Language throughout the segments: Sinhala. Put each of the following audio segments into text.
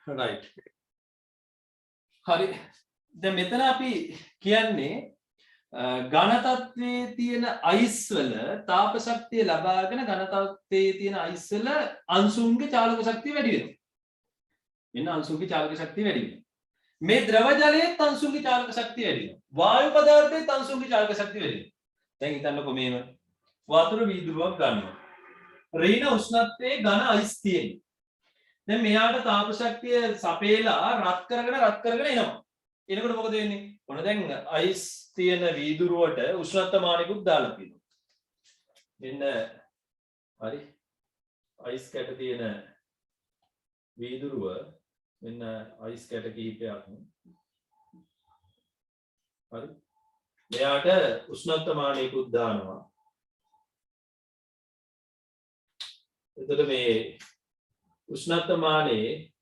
right. හරි. දැන් මෙතන අපි කියන්නේ ඝන තත්ත්වයේ තියෙන අයිස් වල තාප ශක්තිය ලබාගෙන ඝන තත්ත්වයේ තියෙන අයිස් වල අංශුන්ගේ චාලක ශක්තිය වැඩි වෙනවා. එන්න අංශුන්ගේ චාලක ශක්තිය වැඩි වෙනවා. මේ ද්‍රව ජලයේ අංශුන්ගේ චාලක ශක්තිය වැඩි වෙනවා. වායු පදාර්ථයේ අංශුන්ගේ චාලක ශක්තිය වැඩි වෙනවා. දැන් හිතන්නකෝ මේව වතුර වීදුරුවක් ගන්නවා. ඍණ උෂ්ණත්වයේ ඝන අයිස් තියෙනවා. දැන් මෙයාට තාප ශක්තිය සපේලා රත් කරගෙන එනවා. එනකොට මොකද වෙන්නේ? ඔන්න දැන් අයිස් තියෙන වීදුරුවට උෂ්ණත්වමානයකුත් දාලා තියෙනවා. එන්න හරි. අයිස් කැට තියෙන වීදුරුව මෙන්න අයිස් කැට කිහිපයක්. හරි. මෙයාට උෂ්ණත්වමානයකුත් දානවා. එතකොට මේ උෂ්ණත්වමානයේ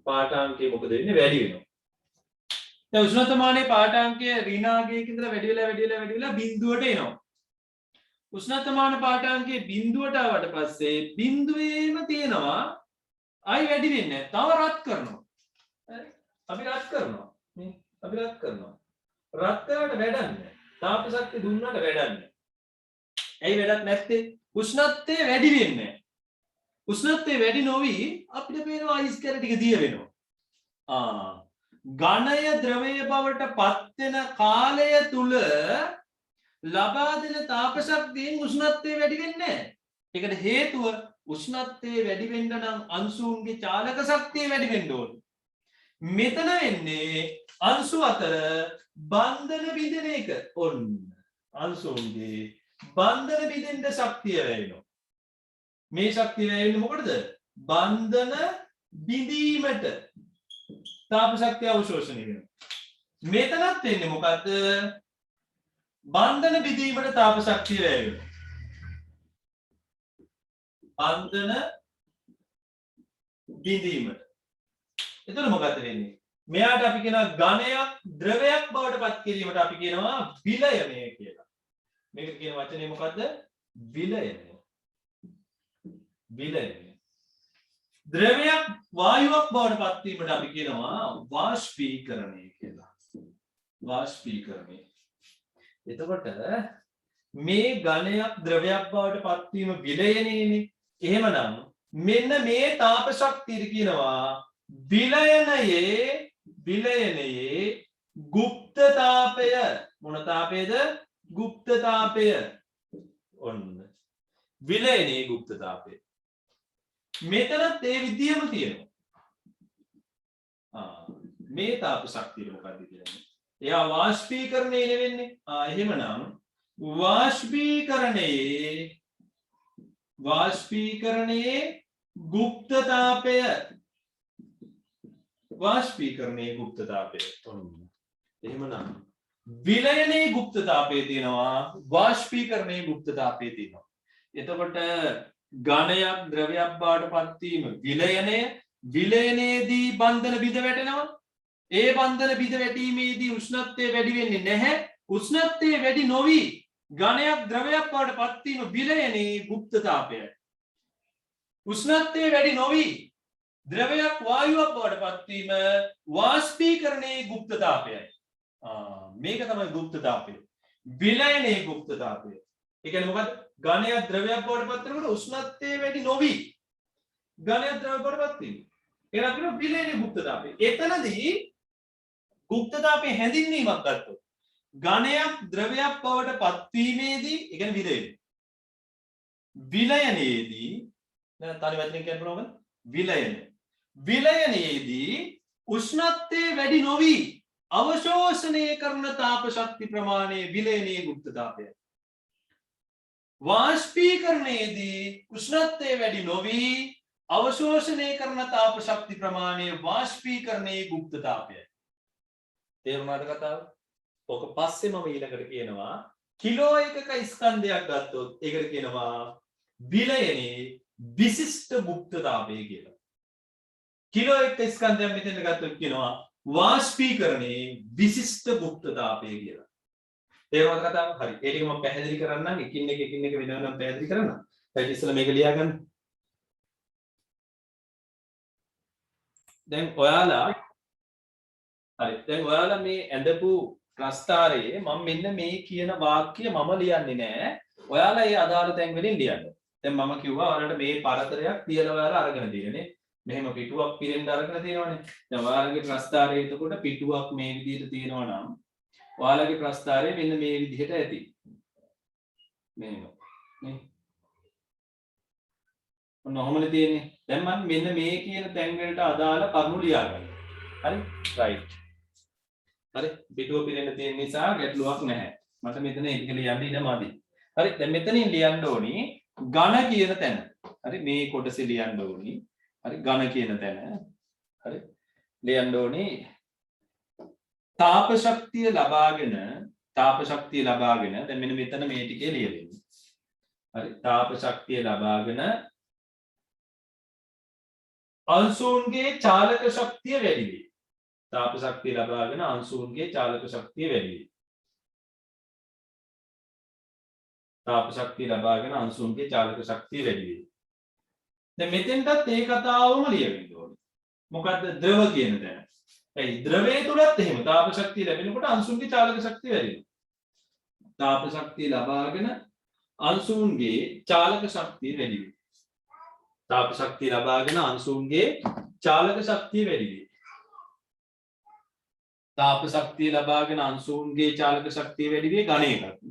පාඨාංකය මොකද වෙන්නේ? වැඩි වෙනවා. දැන් උෂ්ණත්වමානයේ පාඨාංකය ඍණාංගයක ඉඳලා වැඩි වෙලා බිඳුවට එනවා. උෂ්ණත්වමාන පාඨාංකයේ බිඳුවට ආවට පස්සේ බිඳුවේම තියෙනවා ආයි වැඩි වෙන්නේ නැහැ. තව රත් කරනවා. හරි. අපි රත් කරනවා. මේ අපි රත් කරනවා. රත් කරාට වැඩක් නැහැ. තාප ශක්තිය දුන්නාට වැඩක් නැහැ. ඇයි වැඩක් නැත්තේ? උෂ්ණත්වය වැඩි වෙන්නේ නැහැ. උෂ්ණත්වය වැඩි නොවි අපිට පේනවා අයිස් කැට ටික දිය වෙනවා. ඝනය ද්‍රවය බවට පත් වෙන කාලය තුල ලබා දෙන තාප ශක්තියෙන් උෂ්ණත්වය වැඩි වෙන්නේ නැහැ. ඒකට හේතුව උෂ්ණත්වය වැඩි වෙන්න නම් අංශුන්ගේ චාලක ශක්තිය වැඩි වෙන්න ඕනේ. මෙතන වෙන්නේ අංශු අතර බන්ධන බිඳෙන එක. ඔන්න අංශුන්ගේ බන්ධන බිඳෙන්න ශක්තිය වෙනවා. මේ ශක්තිය වෙන්නේ මොකටද? බන්ධන බිඳීමට තාප ශක්තිය අවශෝෂණය වෙනවා. මෙතනත් වෙන්නේ මොකද්ද? බන්ධන බිඳීමට තාප ශක්තිය වෙනවා. බන්ධන බිඳීමට. එතකොට මොකද වෙන්නේ? මෙයාට අපි කියනවා ඝනයක් ද්‍රවයක් බවට පත් කිරීමට අපි කියනවා විලයනය කියලා. මේකට කියන වචනේ මොකද්ද? විලයනය. විලයනය. ද්‍රවයක් වායුවක් බවට පත් වීමට අපි කියනවා වාෂ්පීකරණය කියලා. වාෂ්පීකරණය. එතකොට මේ ඝනයක් ද්‍රවයක් බවට පත් වීම විලයනයනේ. එහෙමනම් මෙන්න මේ තාප ශක්තිය කියනවා විලයනයේ গুপ্ত තාපය. මොන තාපයද? গুপ্ত තාපය. ඔන්න විලයනයේ গুপ্ত තාපය. මෙතනත් ඒ විදියම තියෙනවා. මේ තාප ශක්තිය මොකක්ද කියන්නේ? එයා වාෂ්පීකරණය වෙන්නේ. එහෙමනම් වාෂ්පීකරණයේ গুপ্ত තාපය. වාෂ්පීකරණයේ গুপ্ত තාපය. එහෙමනම් විලයනයේ গুপ্ত තාපය තියෙනවා. වාෂ්පීකරණයේ গুপ্ত තාපය තියෙනවා. එතකොට ඝනයක් ද්‍රවයක් බවට පත් වීම විලයනය. විලයනයේදී බන්ධන බිඳ වැටෙනවා. ඒ බන්ධන බිඳ වැටීමේදී උෂ්ණත්වය වැඩි වෙන්නේ නැහැ. උෂ්ණත්වය වැඩි නොවි ඝනයක් ද්‍රවයක් බවට පත් වීම විලයනයේ গুপ্ত තාපයයි. උෂ්ණත්වය වැඩි නොවි ද්‍රවයක් වායුවක් බවට පත් වීම වාෂ්පීකරණයේ গুপ্ত තාපයයි. මේක තමයි গুপ্ত තාපය. විලයනයේ গুপ্ত තාපය. ඒ කියන්නේ මොකද්ද? ඝනයක් ද්‍රවයක් බවට පත් වෙනකොට උෂ්ණත්වය වැඩි නොවි ඝනයක් ද්‍රවයක් බවට පත් වීම. ඒක අපිට විලයනයේ গুপ্ত තාපය. එතනදී গুপ্ত තාපයේ හැඳින්වීමක් ගත්තොත් ඝනයක් ද්‍රවයක් බවට පත් වීමේදී ඒ කියන්නේ විලයන. විලයනයේදී දැන් තනි වචනෙන් කියන්න පුළුවන්ද? විලයන. විලයනයේදී උෂ්ණත්වය වැඩි නොවි අවශෝෂණය කරන තාප ශක්ති ප්‍රමාණය විලයනයේ গুপ্ত තාපයයි. වාෂ්පීකරණයේදී උෂ්ණත්වය වැඩි නොවි අවශෝෂණය කරන තාප ශක්ති ප්‍රමාණය වාෂ්පීකරණයේ গুপ্ত තාපයයි. තේරුණාද කතාව? ඕක පස්සේ මම ඊළඟට කියනවා කිලෝ එකක ස්කන්ධයක් ගත්තොත් ඒකට කියනවා විලයනයේ විශිෂ්ට গুপ্ত තාපය කියලා. කිලෝ එක ස්කන්ධයක් මෙතන ගත්තොත් කියනවා වාෂ්පීකරණයේ විශිෂ්ට গুপ্ত තාපය කියලා. තේරුණාද කතාව? හරි. ඒ ටික මම පැහැදිලි කරන්නම්. එකින් එක වෙනම පැහැදිලි කරන්න. ඊට ඉස්සෙල්ලා මේක ලියා ගන්න. දැන් ඔයාලා හරි දැන් ඔයාලා මේ ඇඳපු ප්‍රස්ථාරයේ මම මෙන්න මේ කියන වාක්‍ය මම ලියන්නේ නැහැ. ඔයාලා ඒ අදාළ තැන් වලින් ලියන්න. දැන් මම කිව්වා ඔයාලට මේ පරතරයක් තියලා ඔයාලා අරගෙන තියෙන්නේ. මෙහෙම පිටුවක් පිරෙන්න අරගෙන තියෙනවානේ. දැන් ඔයාලගේ ප්‍රස්ථාරයේ එතකොට පිටුවක් මේ විදිහට තියෙනවා නම් ඔයාලගේ ප්‍රස්ථාරය මෙන්න මේ විදිහට ඇති. මෙහෙම. නේ? ඔන්න ඔහොමනේ තියෙන්නේ. දැන් මම මෙන්න මේ කියන තැන් වලට අදාළ කරුණු ලියා ගන්නවා. හරි? රයිට්. හරි පිටුව පිරෙන්න තියෙන නිසා ගැටලුවක් නැහැ. මට මෙතන ඒක ලියන්න ඉඩ මදි. හරි දැන් මෙතනින් ලියන්න ඕනි ඝන කියන තැන. හරි මේ කොටසේ ලියන්න ඕනි. හරි ඝන කියන තැන. හරි ලියන්න ඕනි තාප ශක්තිය ලබාගෙන දැන් මෙන්න මෙතන මේ ටිකේ ලියවෙන්න. හරි තාප ශක්තිය ලබාගෙන අංශුන්ගේ චාලක ශක්තිය වැඩි වේ. තාප ශක්තිය ලබාගෙන අංශුන්ගේ චාලක ශක්තිය වැඩි වේ. තාප ශක්තිය ලබාගෙන අංශුන්ගේ චාලක ශක්තිය වැඩි වේ. දැන් මෙතෙන්ටත් ඒ කතාවම ලියවෙන්න ඕනේ. මොකද්ද ද්‍රව කියන තැන. ඒ ද්‍රවයේ තුලත් එහෙම තාප ශක්තිය ලැබෙනකොට අංශුන්ගේ චාලක ශක්තිය වැඩි වෙනවා. තාප ශක්තිය ලබාගෙන අංශුන්ගේ චාලක ශක්තිය වැඩි වේ. තාප ශක්තිය ලබාගෙන අංශුන්ගේ චාලක ශක්තිය වැඩි වේ. තාප ශක්තිය ලබාගෙන අංශුන්ගේ චාලක ශක්තිය වැඩි වේ ඝනයකට.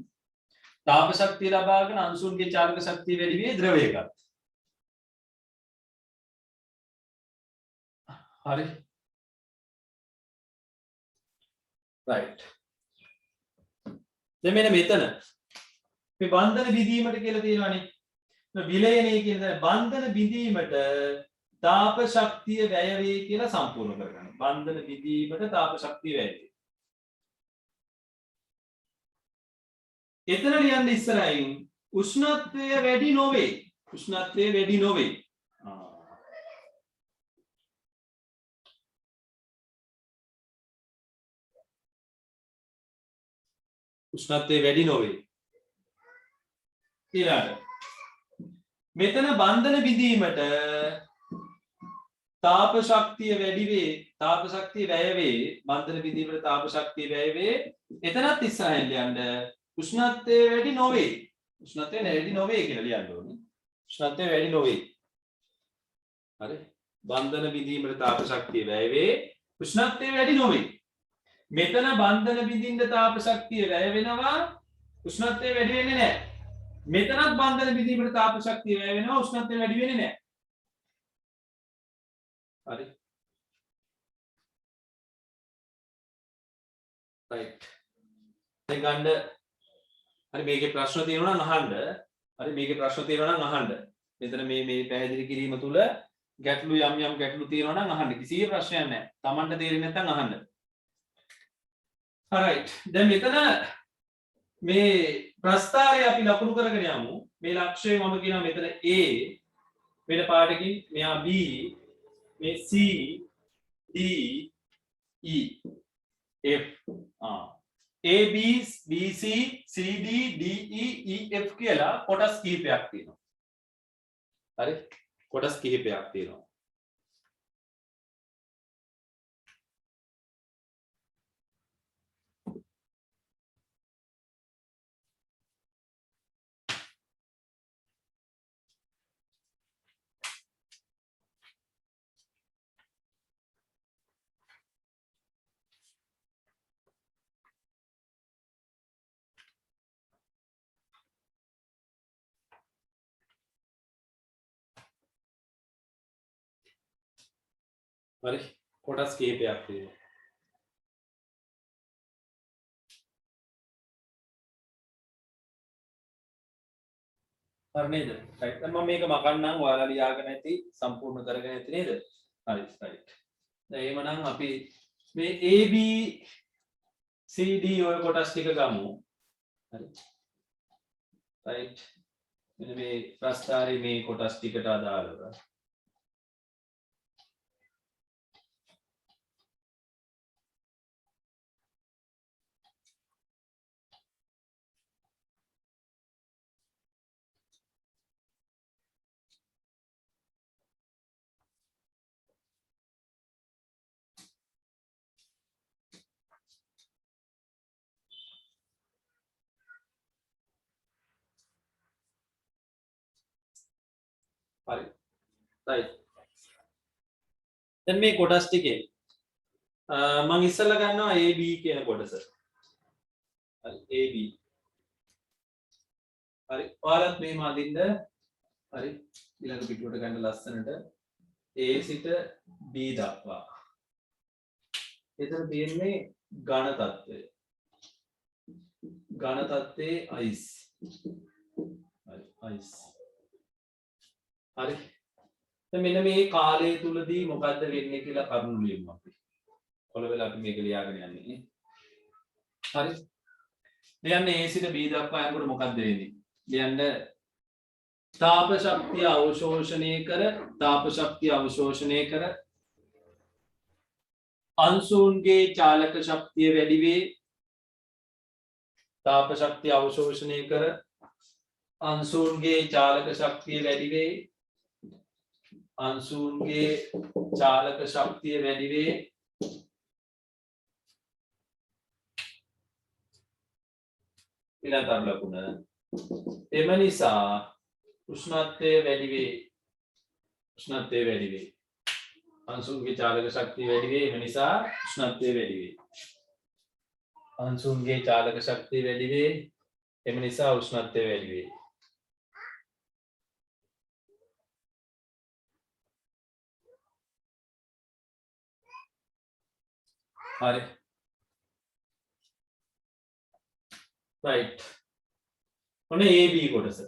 තාප ශක්තිය ලබාගෙන අංශුන්ගේ චාලක ශක්තිය වැඩි වේ ද්‍රවයකට. හරි. right. දැන් මෙන්න මෙතන මේ බන්ධන බිඳීමට කියලා තියෙනවානේ. විලයනය කියන බන්ධන බිඳීමට තාප ශක්තිය වැය වේ කියලා සම්පූර්ණ කරගන්න. බන්ධන බිඳීමට තාප ශක්තිය වැය වේ. එතන ලියන්න ඉස්සරහින් උෂ්ණත්වය වැඩි නොවේ. උෂ්ණත්වය වැඩි නොවේ. උෂ්ණත්වය වැඩි නොවේ. ඊළඟට මෙතන බන්ධන බිඳීමට තාප ශක්තිය වැඩි වේ. තාප ශක්තිය වැය වේ. බන්ධන බිඳීමට තාප ශක්තිය වැය වේ. එතනත් ඉස්සරහින් ලියන්න උෂ්ණත්වය වැඩි නොවේ. උෂ්ණත්වය වැඩි නොවේ කියලා ලියන්න ඕනේ. උෂ්ණත්වය වැඩි නොවේ. හරි. බන්ධන බිඳීමට තාප ශක්තිය වැය වේ. උෂ්ණත්වය වැඩි නොවේ. මෙතන බන්ධන බිඳින්න තාප ශක්තිය වැය වෙනවා. උෂ්ණත්වය වැඩි වෙන්නේ නැහැ. මෙතනත් බන්ධන බිඳීමට තාප ශක්තිය වැය වෙනවා. උෂ්ණත්වය වැඩි වෙන්නේ නැහැ. හරි. right. දැන් ගන්න හරි මේකේ ප්‍රශ්න තියෙනවා නම් අහන්න. හරි මේකේ ප්‍රශ්න තියෙනවා නම් අහන්න. මෙතන මේ පැහැදිලි කිරීම තුල ගැටලු යම් ගැටලු තියෙනවා නම් අහන්න. කිසි ප්‍රශ්නයක් නැහැ. Tamanට තේරෙන්නේ නැත්නම් අහන්න. alright. දැන් මෙතන මේ ප්‍රස්ථාරය අපි ලකුණු කරගෙන යමු. මේ ලක්ෂය මම කියනවා මෙතන A වෙන පාඩකින් මෙහා B මේ C D E F A B B C C D D E E F කියලා කොටස් කිහිපයක් තියෙනවා. හරි? කොටස් කිහිපයක් තියෙනවා. හරි කොටස් කිහිපයක් තියෙනවා. හරි නේද? right. දැන් මම මේක මකන්නම් ඔයාලා ලියාගෙන ඇති සම්පූර්ණ කරගෙන ඇති නේද? හරි right. දැන් එහෙමනම් අපි මේ A B C D ඔය කොටස් ටික ගමු. හරි. right. මෙන්න මේ ප්‍රස්ථාරයේ මේ කොටස් ටිකට අදාළව right දැන් මේ කොටස් ටිකේ මම ඉස්සෙල්ලා ගන්නවා AB කියන කොටස හරි AB හරි ඔයාලත් මේම අදින්න හරි ඊළඟ පිටුවට ගන්න ලස්සනට A සිට B දක්වා එතන තියෙන්නේ ඝන තත්ත්වය ඝන තත්ත්වයේ අයිස් හරි අයිස් හරි දැන් මෙන්න මේ කාලය තුලදී මොකද්ද වෙන්නේ කියලා කරුණු ලියමු අපි කොළවල අපි මේක ලියාගෙන යන්නේ හරි ලියන්න A සිට B දක්වා යනකොට මොකද්ද වෙන්නේ ලියන්න තාප ශක්තිය අවශෝෂණය කර අංශුන්ගේ චාලක ශක්තිය වැඩි වේ තාප ශක්තිය අවශෝෂණය කර අංශුන්ගේ චාලක ශක්තිය වැඩි වේ අංශුන්ගේ චාලක ශක්තිය වැඩි වේ ඊළඟ ලකුණ එම නිසා උෂ්ණත්වය වැඩි වේ අංශුන්ගේ චාලක ශක්තිය වැඩි වේ එම නිසා උෂ්ණත්වය වැඩි වේ අංශුන්ගේ චාලක ශක්තිය වැඩි වේ එම නිසා උෂ්ණත්වය වැඩි වේ හරි right ඔන්න AB කොටස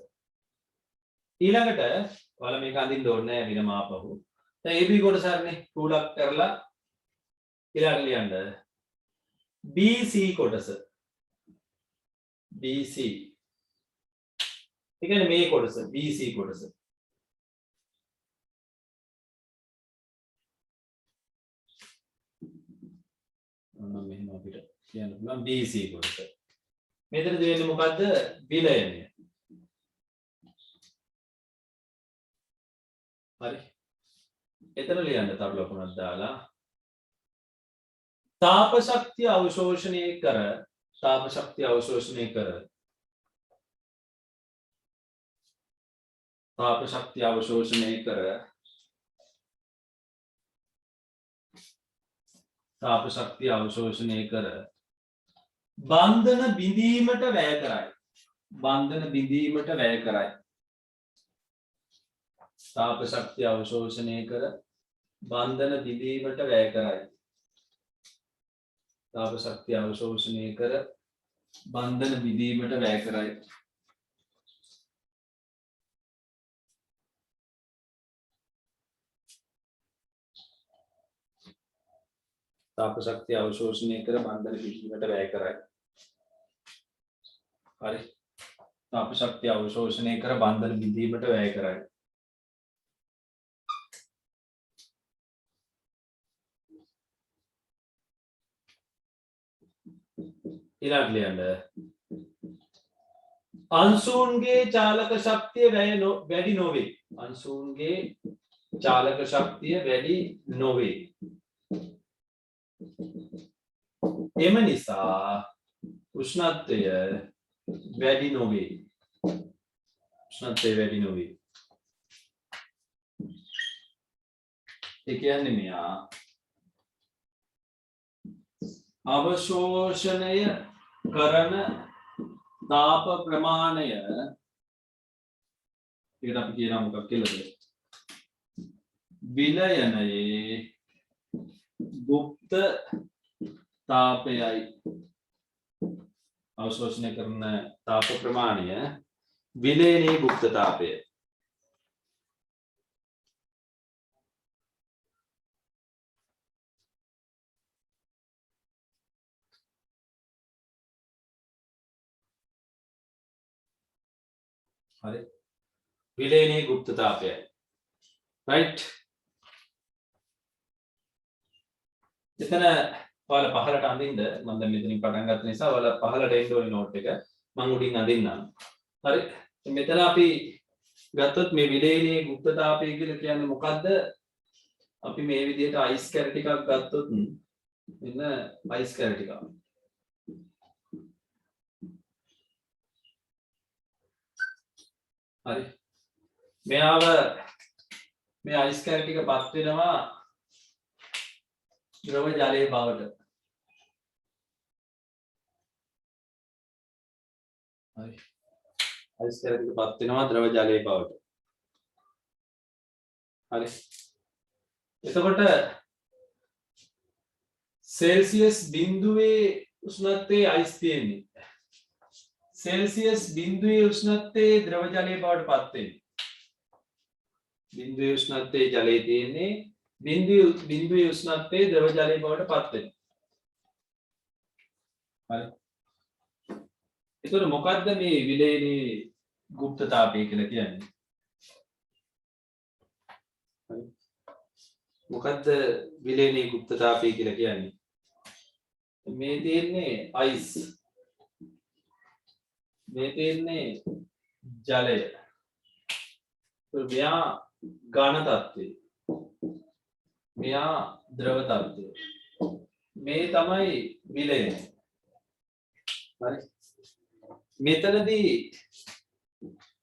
ඊළඟට ඔයාලා මේක අඳින්න ඕනේ නැහැ විනම ආපහු දැන් AB කොටස හරිනේ ටූලක් කරලා ඊළඟ ලියන්න BC කොටස BC ඒ කියන්නේ මේ කොටස BC කොටස මෙහෙම අපිට කියන්න පුළුවන් BC කොටස මෙතනදී වෙන්නේ මොකද්ද විලයනය හරි එතන ලියන්න තව ලකුණක් දාලා තාප ශක්තිය අවශෝෂණය කර තාප ශක්තිය අවශෝෂණය කර බන්ධන බිඳීමට වැය කරයි තාප ශක්තිය අවශෝෂණය කර බන්ධන බිඳීමට වැය කරයි තාප ශක්තිය අවශෝෂණය කර බන්ධන බිඳීමට වැය කරයි තාප ශක්තිය අවශෝෂණය කර බන්ධන බිඳීමට වැය කරයි හරි තාප ශක්තිය අවශෝෂණය කර බන්ධන බිඳීමට වැය කරයි ඊළඟ ලියන්න අංශුන්ගේ චාලක ශක්තිය වැඩි නොවේ අංශුන්ගේ චාලක ශක්තිය වැඩි නොවේ එම නිසා උෂ්ණත්වය වැඩි නොවේ ඒ කියන්නේ මෙයා අවශෝෂණය කරන තාප ප්‍රමාණය ඒකට අපි කියනවා මොකක් කියලාද විලයනයේ ගුප්ත තාපයයි අවශෝෂණය කරන තාප ප්‍රමාණය විලයනයේ ගුප්ත තාපය හරි විලයනයේ ගුප්ත තාපයයි right එතන ඔයාලා පහලට අඳින්න මම දැන් මෙතනින් පටන් ගත්ත නිසා ඔයාලා පහලට එන්න ඕනේ නෝට් එක මම උඩින් අඳින්නම් හරි මෙතන අපි ගත්තොත් මේ විලයනයේ ගුප්ත තාපය කියලා කියන්නේ මොකද්ද අපි මේ විදිහට අයිස් කැර ටිකක් ගත්තොත් මෙන්න අයිස් කැර ටිකක් හරි මෙයාව මේ අයිස් කැර ටික පත් වෙනවා ද්‍රව ජලයේ බවට. හරි. අයිස් කැර ටික පත් වෙනවා ද්‍රව ජලයේ බවට. හරි. එතකොට සෙල්සියස් බිඳුවේ උෂ්ණත්වයේ අයිස් තියෙන්නේ. සෙල්සියස් බිඳුවේ උෂ්ණත්වයේ ද්‍රව ජලයේ බවට පත් වෙන්නේ. බිඳුවේ උෂ්ණත්වයේ ජලයේ තියෙන්නේ බිඳුවේ උෂ්ණත්වයේ ද්‍රව ජලයේ බවට පත් වෙනවා. හරි. එතකොට මොකද්ද මේ විලේනේ ගුප්තතාපය කියලා කියන්නේ? හරි. මොකද්ද විලේනේ ගුප්තතාපය කියලා කියන්නේ? මේ තියෙන්නේ අයිස්. මේ තියෙන්නේ ජලය. මෙයා ඝන තත්ත්වය. මෙයා ද්‍රව තත්ත්වය. මේ තමයි විලය. හරි. මෙතනදී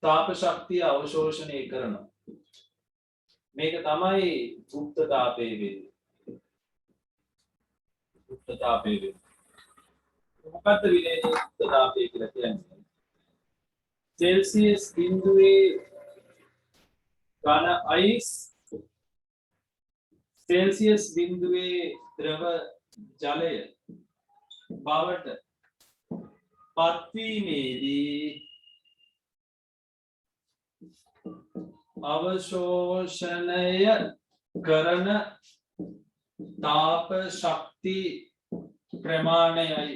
තාප ශක්තිය අවශෝෂණය කරනවා. මේක තමයි ගුප්ත තාපය වෙන්නේ. ගුප්ත තාපය වෙන්නේ. මොකක්ද විලේනේ ගුප්ත තාපය කියලා කියන්නේ? सेल्सियस बिंदुවේ ඝන අයිස් सेल्सियस बिंदुවේ ද්‍රව ජලය බවට පත්වීමේදී අවශෝෂණය කරන තාප ශක්ති ප්‍රමාණයයි.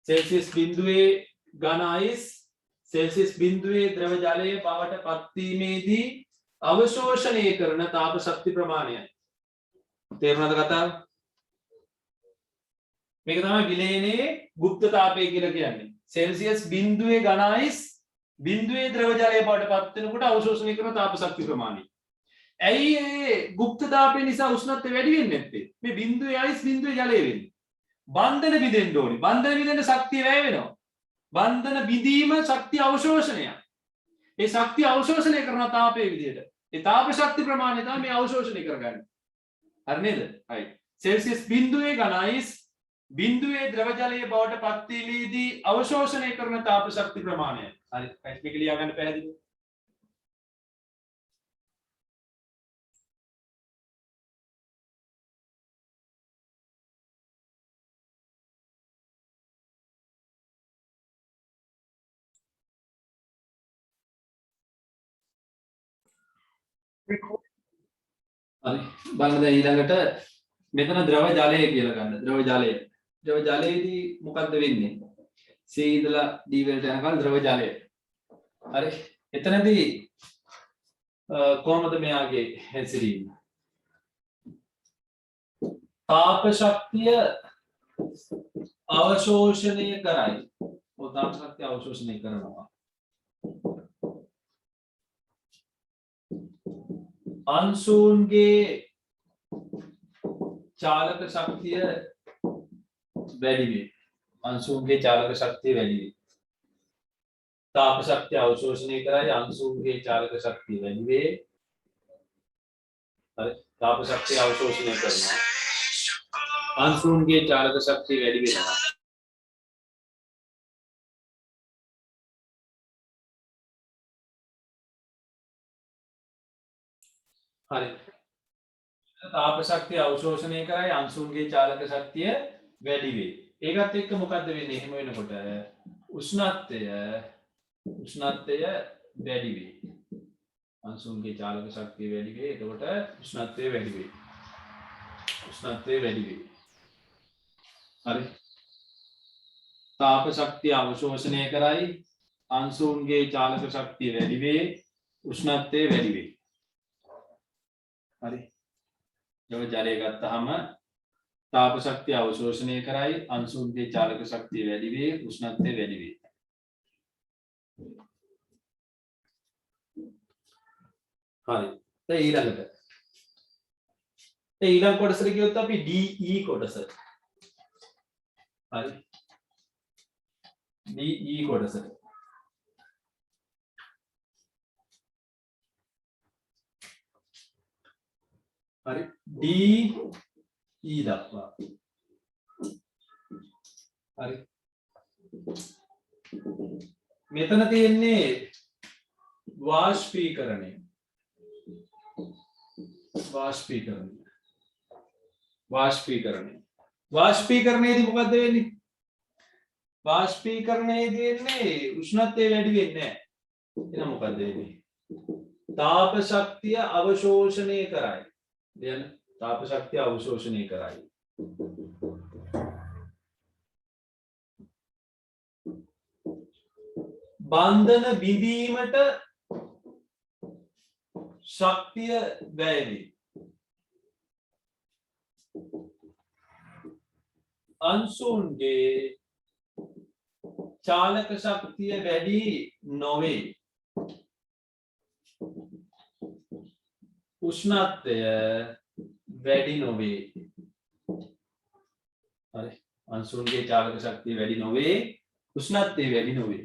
सेल्सियस बिंदुවේ ඝන අයිස් सेल्सियस बिंदुවේ ද්‍රව ජලයේ බවට පත්වීමේදී අවශෝෂණය කරන තාප ශක්ති ප්‍රමාණයයි. තේරුණාද කතාව? මේක තමයි විලේනේ ගුප්ත තාපය කියලා කියන්නේ. सेल्सियस बिंदुවේ ඝන අයිස් බිඳුවේ ද්‍රව ජලයේ බවට පත් වෙනකොට අවශෝෂණය කරන තාප ශක්ති ප්‍රමාණය. ඇයි මේ ගුප්ත තාපය නිසා උෂ්ණත්වය වැඩි වෙන්නේ නැත්තේ? මේ බිඳුවේ අයිස් බිඳුවේ ජලය වෙන්නේ. බන්ධන බිඳෙන්න ඕනේ. බන්ධන බිඳෙන්න ශක්තිය වැය වෙනවා. බන්ධන බිඳීම ශක්තිය අවශෝෂණය. ඒ ශක්තිය අවශෝෂණය කරන තාපයේ විදියට. ඒ තාප ශක්ති ප්‍රමාණය තමයි මේ අවශෝෂණය කරගන්නේ. හරි නේද? හරි. සෙල්සියස් බිඳුවේ ඝන අයිස් බිඳුවේ ද්‍රව ජලයේ බවට පත් වීමේදී අවශෝෂණය කරන තාප ශක්ති ප්‍රමාණය. හරි. මේක ලියා ගන්න පැහැදිලිද? හරි බලන්න දැන් ඊළඟට මෙතන ද්‍රව ජලය කියලා ගන්න. ද්‍රව ජලය. ද්‍රව ජලයේදී මොකද්ද වෙන්නේ? C ඉඳලා D වලට යනකම් ද්‍රව ජලය. හරි. එතනදී කොහොමද මෙයාගේ හැසිරීම? තාප ශක්තිය අවශෝෂණය කරයි. තාප ශක්තිය අවශෝෂණය කරනවා. අංශුන්ගේ චාලක ශක්තිය වැඩි වේ. අංශුන්ගේ චාලක ශක්තිය වැඩි වේ. තාප ශක්තිය අවශෝෂණය කරයි අංශුන්ගේ චාලක ශක්තිය වැඩි වේ. හරි. තාප ශක්තිය අවශෝෂණය කරනවා. අංශුන්ගේ චාලක ශක්තිය වැඩි වෙනවා. හරි. තාප ශක්තිය අවශෝෂණය කරයි අංශුන්ගේ චාලක ශක්තිය වැඩි වේ. ඒකත් එක්ක මොකද්ද වෙන්නේ? එහෙම වෙනකොට උෂ්ණත්වය වැඩි වේ. අංශුන්ගේ චාලක ශක්තිය වැඩි වේ. එතකොට උෂ්ණත්වය වැඩි වේ. උෂ්ණත්වය වැඩි වේ. හරි. තාප ශක්තිය අවශෝෂණය කරයි අංශුන්ගේ චාලක ශක්තිය වැඩි වේ. උෂ්ණත්වය වැඩි වේ. හරි. ද්‍රව ජලය ගත්තාම තාප ශක්තිය අවශෝෂණය කරයි අංශුන්ගේ චාලක ශක්තිය වැඩි වේ. උෂ්ණත්වය වැඩි වේ. හරි. දැන් ඊළඟට ඊළඟ කොටසට ගියොත් අපි DE කොටස. හරි. DE කොටස. හරි D E දක්වා හරි මෙතන තියෙන්නේ වාෂ්පීකරණය වාෂ්පීකරණයේදී මොකද්ද වෙන්නේ වාෂ්පීකරණයේදී උෂ්ණත්වය වැඩි වෙන්නේ නැහැ එහෙනම් මොකද්ද වෙන්නේ තාප ශක්තිය අවශෝෂණය කරයි දැන් තාප ශක්තිය අවශෝෂණය කරයි බන්ධන බිඳීමට ශක්තිය වැය වේ අංශුන්ගේ චාලක ශක්තිය වැඩි නොවේ උෂ්ණත්වය වැඩි නොවේ හරි අංශුන්ගේ චාලක ශක්තිය වැඩි නොවේ උෂ්ණත්වය වැඩි නොවේ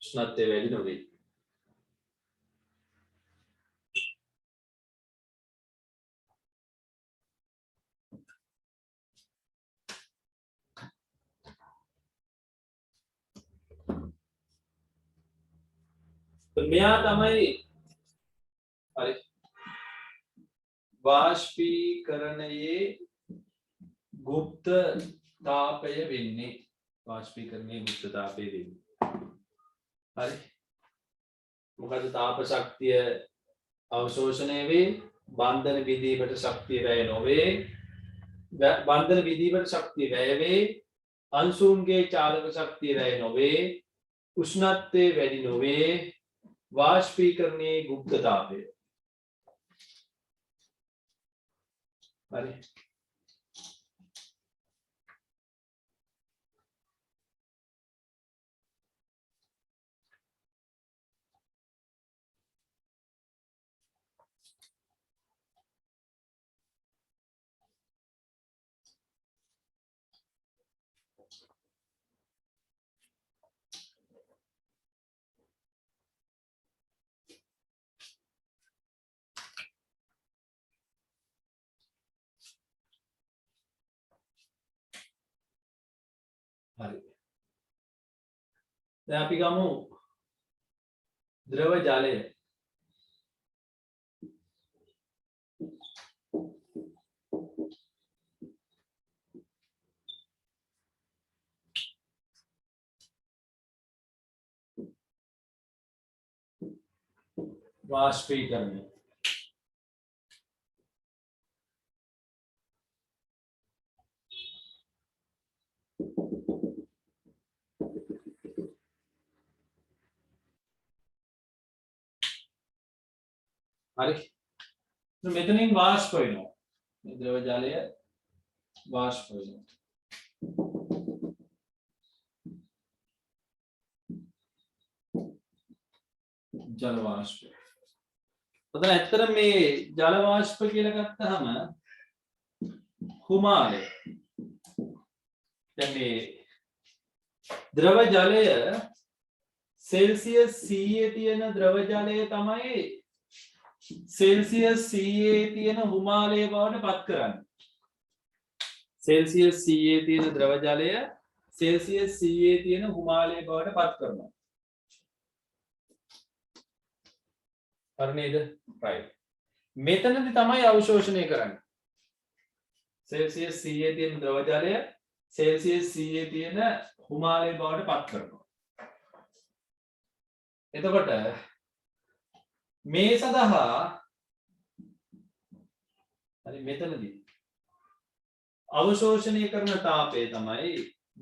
උෂ්ණත්වය වැඩි නොවේ මෙයා තමයි හරි වාෂ්පීකරණයේ ගුප්ත තාපය වෙන්නේ වාෂ්පීකරණයේ ගුප්ත තාපය වෙන්නේ හරි මොකද තාප ශක්තිය අවශෝෂණය වේ බන්ධන බිඳීමට ශක්තිය වැය නොවේ බන්ධන බිඳීමට ශක්තිය වැය වේ අංශුන්ගේ චාලක ශක්තිය වැය නොවේ උෂ්ණත්වය වැඩි නොවේ වාෂ්පීකරණයේ ගුප්ත තාපය හරි හරි දැන් අපි ගමු ද්‍රව ජලය වාෂ්පීකරණය හරි මෙතනින් වාෂ්ප වෙනවා මේ ද්‍රව ජලය වාෂ්ප වෙනවා ජල වාෂ්ප ඔතන ඇත්තට මේ ජල වාෂ්ප කියලා ගත්තාම හුමාලය දැන් මේ ද්‍රව ජලය සෙල්සියස් 100 තියෙන ද්‍රව ජලය තමයි සෙල්සියස් 100 තියෙන හුමාලය බවට පත් කරන්නේ සෙල්සියස් 100 තියෙන ද්‍රව ජලය සෙල්සියස් 100 තියෙන හුමාලය බවට පත් කරනවා හරි නේද right මෙතනදී තමයි අවශෝෂණය කරන්නේ සෙල්සියස් 100 තියෙන ද්‍රව ජලය සෙල්සියස් 100 තියෙන හුමාලය බවට පත් කරනවා එතකොට මේ සඳහා හරි මෙතනදී අවශෝෂණය කරන තාපය තමයි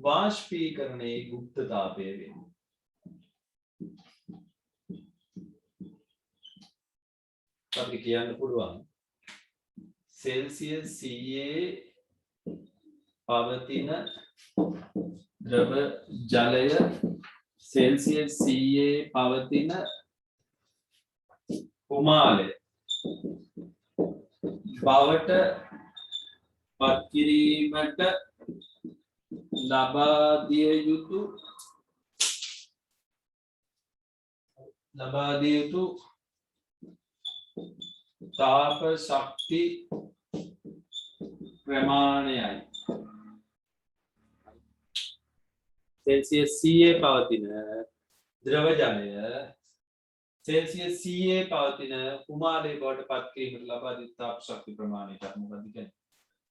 වාෂ්පීකරණයේ ගුප්ත තාපය වෙන්නේ අපිට කියන්න පුළුවන් සෙල්සියස් 100 පවතින ද්‍රව ජලය සෙල්සියස් 100 පවතින හුමාලය බවට පත් කිරීමට ලබා දිය යුතු තාප ශක්ති ප්‍රමාණයයි. සෙල්සියස් 100 පවතින ද්‍රව ජලය සෙල්සියස් 100 පවතින කුමාරයේ බවට පත් කිරීමට ලබා දී තාප ශක්ති ප්‍රමාණයට මොකක්ද කියන්නේ?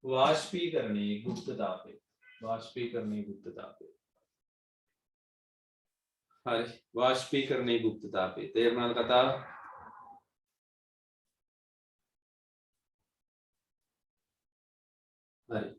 වාෂ්පීකරණයේ ගුප්ත තාපය. වාෂ්පීකරණයේ ගුප්ත තාපය. හරි. වාෂ්පීකරණයේ ගුප්ත තාපය. තේරුණාද කතාව? හරි.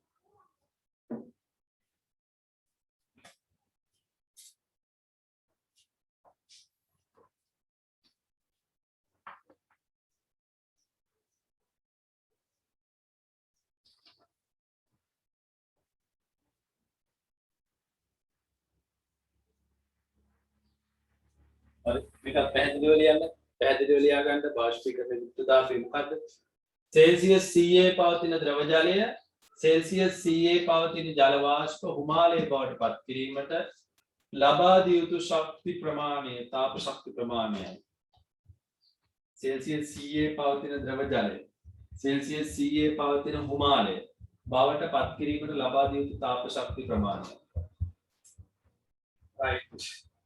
හරි. මේක පැහැදිලිව ලියන්න. පැහැදිලිව ලියා ගන්න වාෂ්පීකරණයේ ගුප්ත තාපය මොකද්ද? සෙල්සියස් 100 පවතින ද්‍රව ජලය සෙල්සියස් 100 පවතින ජල වාෂ්ප හිමාලයේ බවට පත් කිරීමට ලබා දිය යුතු ශක්ති ප්‍රමාණය තාප ශක්ති ප්‍රමාණයයි. සෙල්සියස් 100 පවතින ද්‍රව ජලය සෙල්සියස් 100 පවතින හිමාලය බවට පත් කිරීමට ලබා දිය යුතු තාප ශක්ති ප්‍රමාණය. right.